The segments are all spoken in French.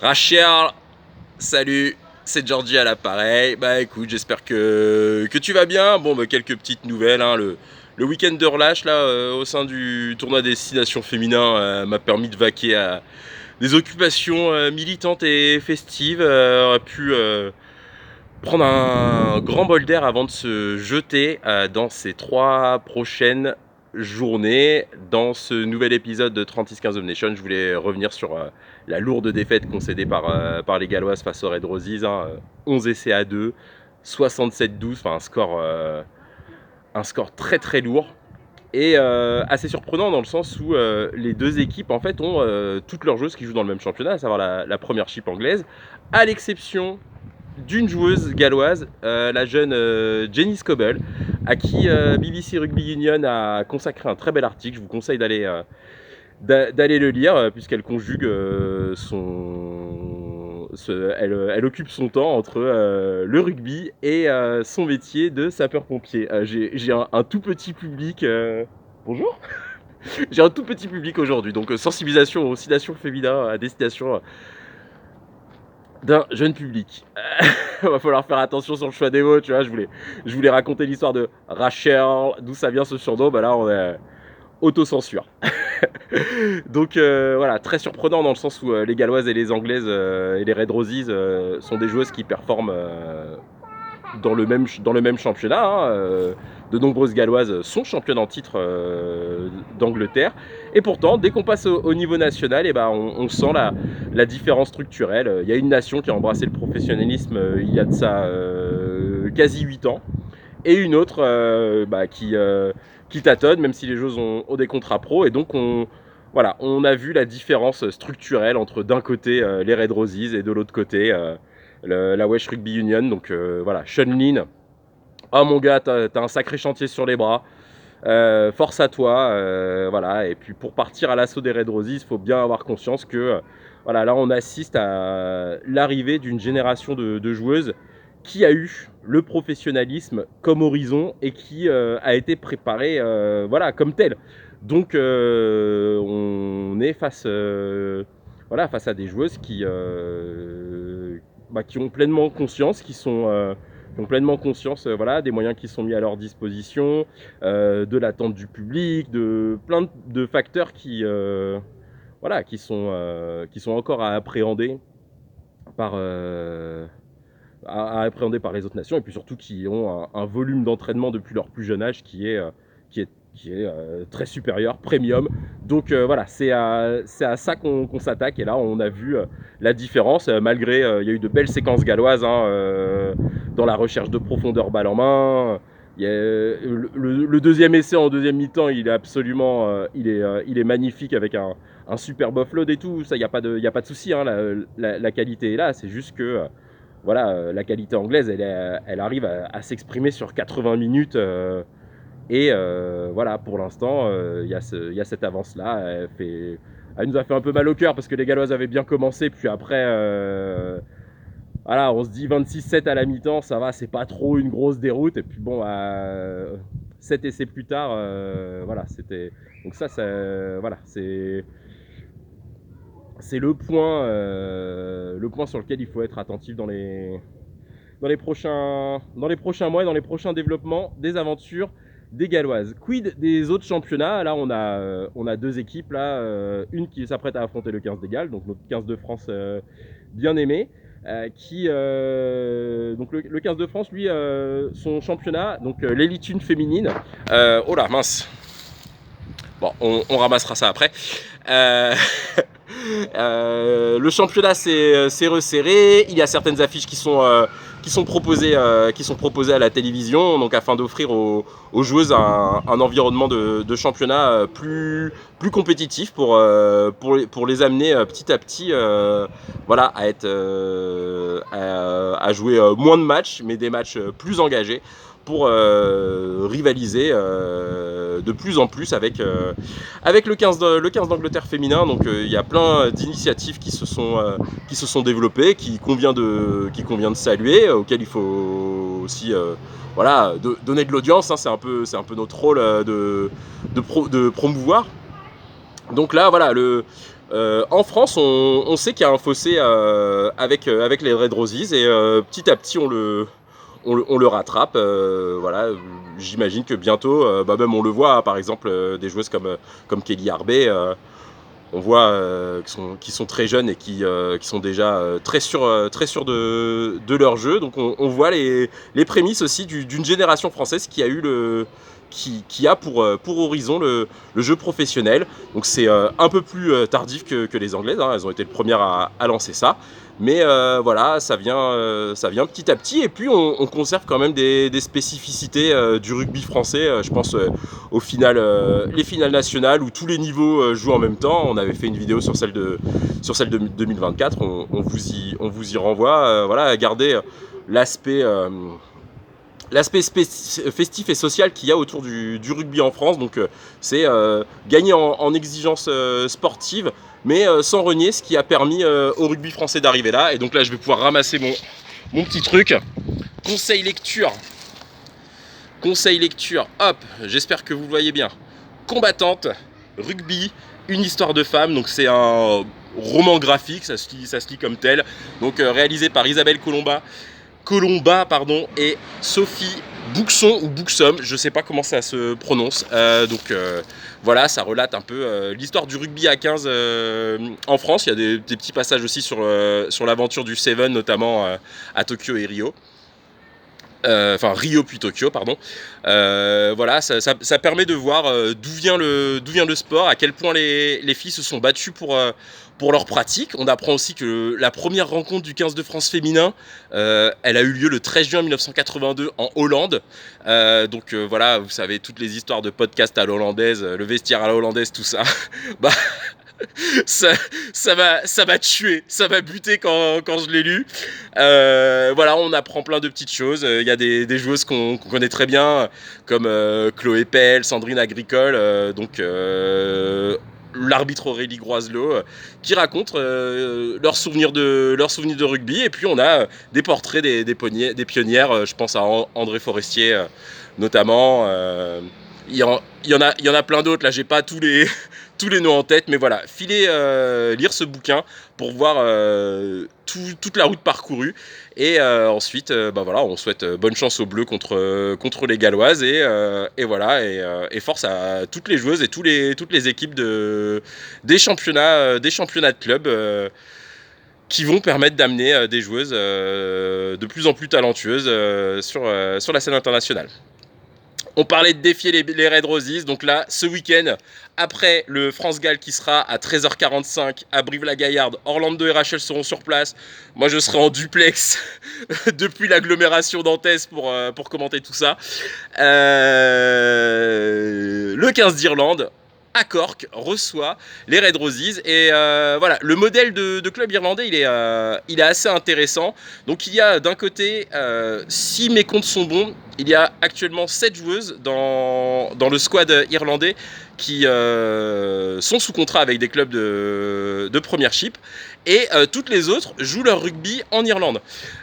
Rachel, salut, c'est Georgie à l'appareil. Bah écoute, j'espère que tu vas bien. Bon, bah, quelques petites nouvelles. Hein. Le week-end de relâche là, au sein du tournoi Destination Féminin m'a permis de vaquer à des occupations militantes et festives. Aurait pu prendre un grand bol d'air avant de se jeter dans ces 3 prochaines journées. Dans ce nouvel épisode de 36-15 of Nation, je voulais revenir sur la lourde défaite concédée par les Galloises face aux Red Roses. 11 essais à 2, 67-12, enfin un score très très lourd. Et assez surprenant dans le sens où les deux équipes en fait ont toutes leurs joueuses qui jouent dans le même championnat, à savoir la première chip anglaise, à l'exception d'une joueuse galloise, la jeune Jenny Scobell, à qui BBC Rugby Union a consacré un très bel article. Je vous conseille d'aller le lire, puisqu'elle conjugue elle occupe son temps entre le rugby et son métier de sapeur-pompier. J'ai un tout petit public. Bonjour. J'ai un tout petit public aujourd'hui, donc sensibilisation aux oscillations féminines à destination d'un jeune public. Va falloir faire attention sur le choix des mots, tu vois. Je voulais raconter l'histoire de Rachel, d'où ça vient ce surnom. Bah là, on est autocensure. Donc voilà, très surprenant dans le sens où les Galloises et les Anglaises et les Red Roses sont des joueuses qui performent dans le même championnat. De nombreuses Galloises sont championnes en titre d'Angleterre. Et pourtant, dès qu'on passe au niveau national, et ben, on sent la différence structurelle. Il y a une nation qui a embrassé le professionnalisme il y a de ça quasi 8 ans. Et une autre qui tâtonne, même si les joueuses ont des contrats pro. Et donc, on a vu la différence structurelle entre d'un côté les Red Roses et de l'autre côté la Welsh Rugby Union. Donc voilà, Sean Lynn, oh mon gars, t'as un sacré chantier sur les bras. Force à toi, voilà. Et puis pour partir à l'assaut des Red Roses, il faut bien avoir conscience que voilà, là on assiste à l'arrivée d'une génération de joueuses qui a eu le professionnalisme comme horizon et qui a été préparée voilà, comme tel. Donc on est face à des joueuses qui ont pleinement conscience, qui ont pleinement conscience voilà, des moyens qui sont mis à leur disposition, de l'attente du public, de plein de facteurs qui sont encore à appréhender par les autres nations, et puis surtout qui ont un volume d'entraînement depuis leur plus jeune âge qui est très supérieur, premium. Donc voilà, c'est à ça qu'on s'attaque. Et là, on a vu la différence, malgré il y a eu de belles séquences galloises dans la recherche de profondeur balle en main. Le deuxième essai en deuxième mi-temps, il est absolument, il est magnifique avec un super offload et tout. Ça, il y a pas de souci. La qualité est là. C'est juste que voilà, la qualité anglaise, elle arrive à s'exprimer sur 80 minutes. Et voilà, pour l'instant, il y a cette avance-là. Elle nous a fait un peu mal au cœur parce que les Galloises avaient bien commencé. Puis après, voilà, on se dit 26-7 à la mi-temps, ça va, c'est pas trop une grosse déroute. Et puis bon, 7 essais plus tard, voilà, c'était. Donc ça, voilà, c'est le point sur lequel il faut être attentif dans les prochains mois et dans les prochains développements des aventures des Galloises. Quid des autres championnats? Là, on a deux équipes, là, une qui s'apprête à affronter le 15 des Galles, donc notre 15 de France bien aimé, donc le 15 de France, lui, son championnat, donc l'élite une féminine. Oh là, mince. Bon, on ramassera ça après. Le championnat s'est resserré. Il y a certaines affiches qui sont proposées à la télévision, donc afin d'offrir aux joueuses un environnement de championnat plus compétitif pour les amener petit à petit voilà, à jouer moins de matchs, mais des matchs plus engagés, pour rivaliser de plus en plus avec le 15 d'Angleterre féminin. Donc il y a plein d'initiatives qui se sont développées, qui convient de saluer, auxquelles il faut aussi voilà, donner de l'audience. C'est un peu notre rôle de promouvoir. Donc là, voilà, En France, on sait qu'il y a un fossé avec les Red Roses et petit à petit on le rattrape. Voilà, j'imagine que bientôt, même on le voit, hein, par exemple, des joueuses comme Kelly Harbé, on voit qui sont très jeunes et qui sont déjà très sûrs de leur jeu. Donc on voit les prémices aussi d'une génération française qui a eu qui a pour horizon le jeu professionnel. Donc c'est un peu plus tardif que les Anglaises, hein. Elles ont été les premières à lancer ça. Mais voilà, ça vient petit à petit. Et puis on conserve quand même des spécificités du rugby français. Je pense les finales nationales où tous les niveaux jouent en même temps. On avait fait une vidéo sur celle de 2024. On vous y renvoie. Voilà, garder l'aspect festif et social qu'il y a autour du rugby en France. Donc c'est gagner en exigence sportive, mais sans renier ce qui a permis au rugby français d'arriver là. Et donc là je vais pouvoir ramasser mon petit truc. Conseil lecture, hop, j'espère que vous le voyez bien. Combattante, rugby, une histoire de femme. Donc c'est un roman graphique, ça se lit comme tel. Donc réalisé par Isabelle Colomba et Sophie Bouxon ou Bouxom, je sais pas comment ça se prononce. Voilà, ça relate un peu l'histoire du rugby à 15 en France. Il y a des petits passages aussi sur l'aventure du Seven, notamment à Tokyo et Rio. Enfin Rio puis Tokyo, pardon. Voilà, ça permet de voir d'où vient le sport, à quel point les filles se sont battues pour leur pratique. On apprend aussi que la première rencontre du 15 de France féminin, elle a eu lieu le 13 juin 1982 en Hollande. Voilà, vous savez, toutes les histoires de podcast à l'hollandaise, le vestiaire à la hollandaise, tout ça. Bah, ça m'a tué, ça m'a buté quand je l'ai lu. Voilà, on apprend plein de petites choses. Il y a des joueuses qu'on connaît très bien, comme Chloé Pell, Sandrine Agricole, l'arbitre Aurélie Groiselot, qui racontent leurs souvenirs de rugby. Et puis on a des portraits des pionnières. Je pense à André Forestier notamment. Il y en a plein d'autres. Là, j'ai pas tous les noms en tête, mais voilà, filez lire ce bouquin pour voir toute la route parcourue. Et ensuite, voilà, on souhaite bonne chance aux Bleus contre les Galloises. Et voilà, et force à toutes les joueuses et toutes les équipes des championnats de club qui vont permettre d'amener des joueuses de plus en plus talentueuses sur la scène internationale. On parlait de défier les Red Roses, donc là, ce week-end, après le France-Galles qui sera à 13h45 à Brive-la-Gaillarde, Orlando et Rachel seront sur place. Moi, je serai en duplex depuis l'agglomération nantaise pour commenter tout ça. Le 15 d'Irlande, à Cork, reçoit les Red Roses. Et voilà, le modèle de club irlandais, il est assez intéressant. Donc il y a d'un côté, si mes comptes sont bons, il y a actuellement 7 joueuses dans le squad irlandais qui sont sous contrat avec des clubs de Premiership. Et toutes les autres jouent leur rugby en Irlande.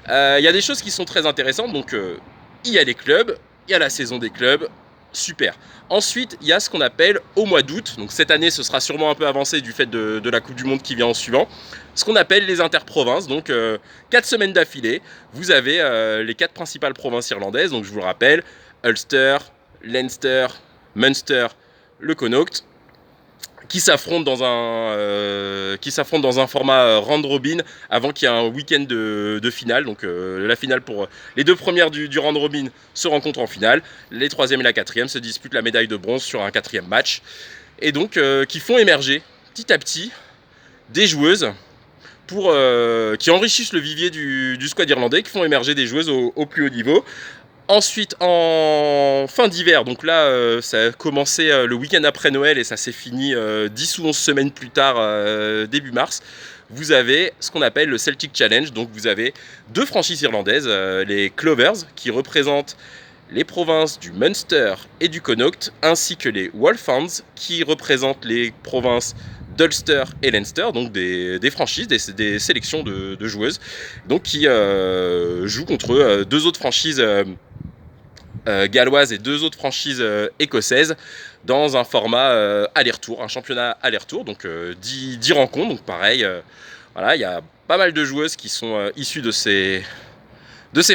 Il y a des choses qui sont très intéressantes. Donc il y a les clubs, il y a la saison des clubs. Super. Ensuite, il y a ce qu'on appelle au mois d'août. Donc cette année, ce sera sûrement un peu avancé du fait de la Coupe du Monde qui vient en suivant. Ce qu'on appelle les interprovinces. Donc 4 semaines d'affilée, vous avez les 4 principales provinces irlandaises. Donc je vous le rappelle, Ulster, Leinster, Munster, le Connaught, qui s'affrontent dans un format round robin avant qu'il y ait un week-end de finale. Donc la finale pour les 2 premières du round robin se rencontrent en finale. Les 3e et la 4e se disputent la médaille de bronze sur un 4e match. Et donc qui font émerger petit à petit des joueuses qui enrichissent le vivier du squad irlandais, qui font émerger des joueuses au plus haut niveau. Ensuite, en fin d'hiver, donc là, ça a commencé le week-end après Noël et ça s'est fini 10 ou 11 semaines plus tard, début mars. Vous avez ce qu'on appelle le Celtic Challenge. Donc vous avez 2 franchises irlandaises, les Clovers, qui représentent les provinces du Munster et du Connaught, ainsi que les Wolfhounds, qui représentent les provinces d'Ulster et Leinster, donc des franchises, des sélections de joueuses, donc qui jouent contre 2 autres franchises galloise et 2 autres franchises écossaises dans un format aller-retour, un championnat aller-retour, donc 10 rencontres, donc pareil, voilà, il y a pas mal de joueuses qui sont issues de ces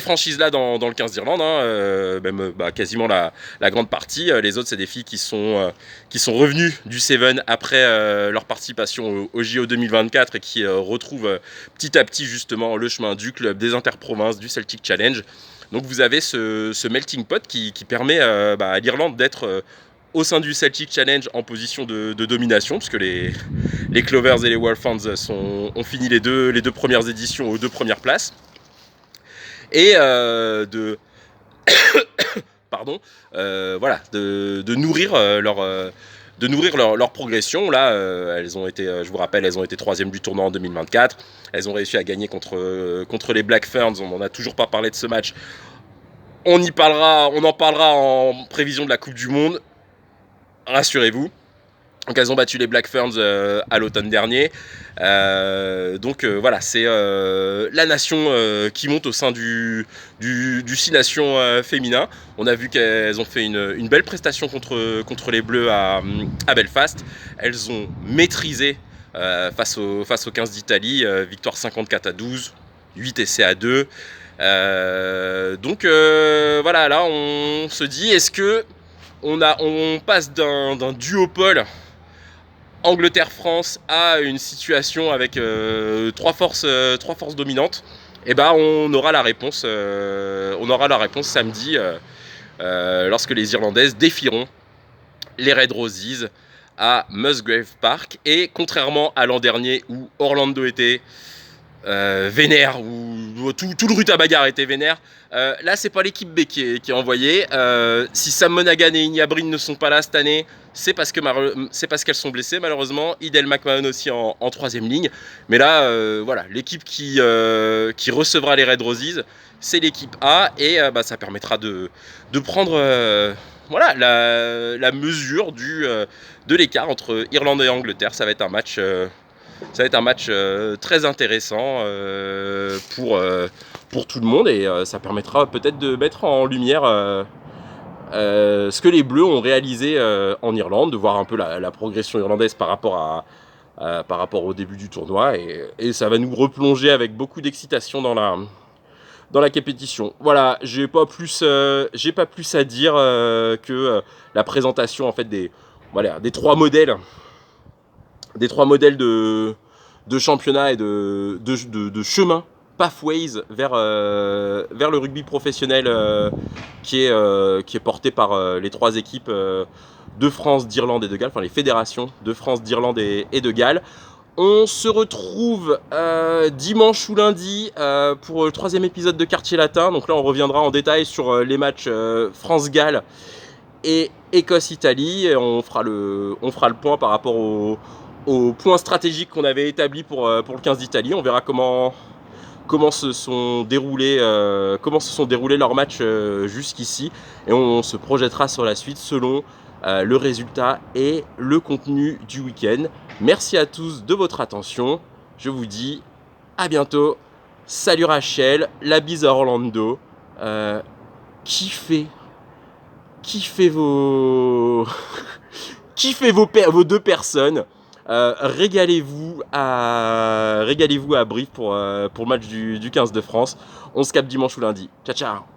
franchises-là dans le 15 d'Irlande, hein, même quasiment la grande partie. Les autres, c'est des filles qui sont revenues du Seven après leur participation au JO 2024 et qui retrouvent petit à petit justement le chemin du club, des interprovinces, du Celtic Challenge. Donc vous avez ce melting pot qui permet à l'Irlande d'être au sein du Celtic Challenge en position de domination, puisque les Clovers et les Wolfhounds ont fini les deux premières éditions aux 2 premières places. Et de nourrir leur progression. Là, elles ont été, je vous rappelle, elles ont été 3e du tournoi en 2024. Elles ont réussi à gagner contre les Black Ferns. On n'en a toujours pas parlé de ce match. On en parlera en prévision de la Coupe du Monde. Rassurez-vous. Donc elles ont battu les Black Ferns à l'automne dernier. Voilà, c'est la nation qui monte au sein du 6 Nations féminin. On a vu qu'elles ont fait une belle prestation contre les Bleus à Belfast. Elles ont maîtrisé face aux 15 d'Italie, victoire 54-12, 8 essais à 2. Voilà, là on se dit, est-ce que on passe d'un duopole Angleterre-France à une situation avec 3 forces dominantes? Et on aura la réponse samedi lorsque les Irlandaises défieront les Red Roses à Musgrave Park. Et contrairement à l'an dernier où Orlando était vénère, où tout le rutabaga était vénère, là c'est pas l'équipe B qui est envoyée. Si Sam Monaghan et Inya Breen ne sont pas là cette année, c'est parce qu'elles sont blessées malheureusement. Idel McMahon aussi en 3e ligne. Mais là, voilà, l'équipe qui recevra les Red Roses, c'est l'équipe A, et ça permettra de prendre voilà, la mesure de l'écart entre Irlande et Angleterre. Ça va être un match très intéressant pour tout le monde, et ça permettra peut-être de mettre en lumière ce que les Bleus ont réalisé en Irlande, de voir un peu la progression irlandaise par rapport au début du tournoi, et ça va nous replonger avec beaucoup d'excitation dans la compétition. Voilà, j'ai pas plus à dire que la présentation en fait des 3 modèles de championnat et de chemin, pathways vers le rugby professionnel qui est porté par les 3 équipes de France, d'Irlande et de Galles, enfin les fédérations de France, d'Irlande et de Galles. On se retrouve dimanche ou lundi pour le 3e épisode de Quartier Latin. Donc là on reviendra en détail sur les matchs France-Galles et Écosse-Italie. On fera le point par rapport aux points stratégiques qu'on avait établis pour le 15 d'Italie. On verra comment se sont déroulés leurs matchs jusqu'ici, et on se projettera sur la suite selon le résultat et le contenu du week-end. Merci à tous de votre attention. Je vous dis à bientôt. Salut Rachel, la bise à Orlando. Kiffez vos vos 2 personnes. Régalez-vous à Brive pour le match du 15 de France. On se capte dimanche ou lundi. Ciao ciao.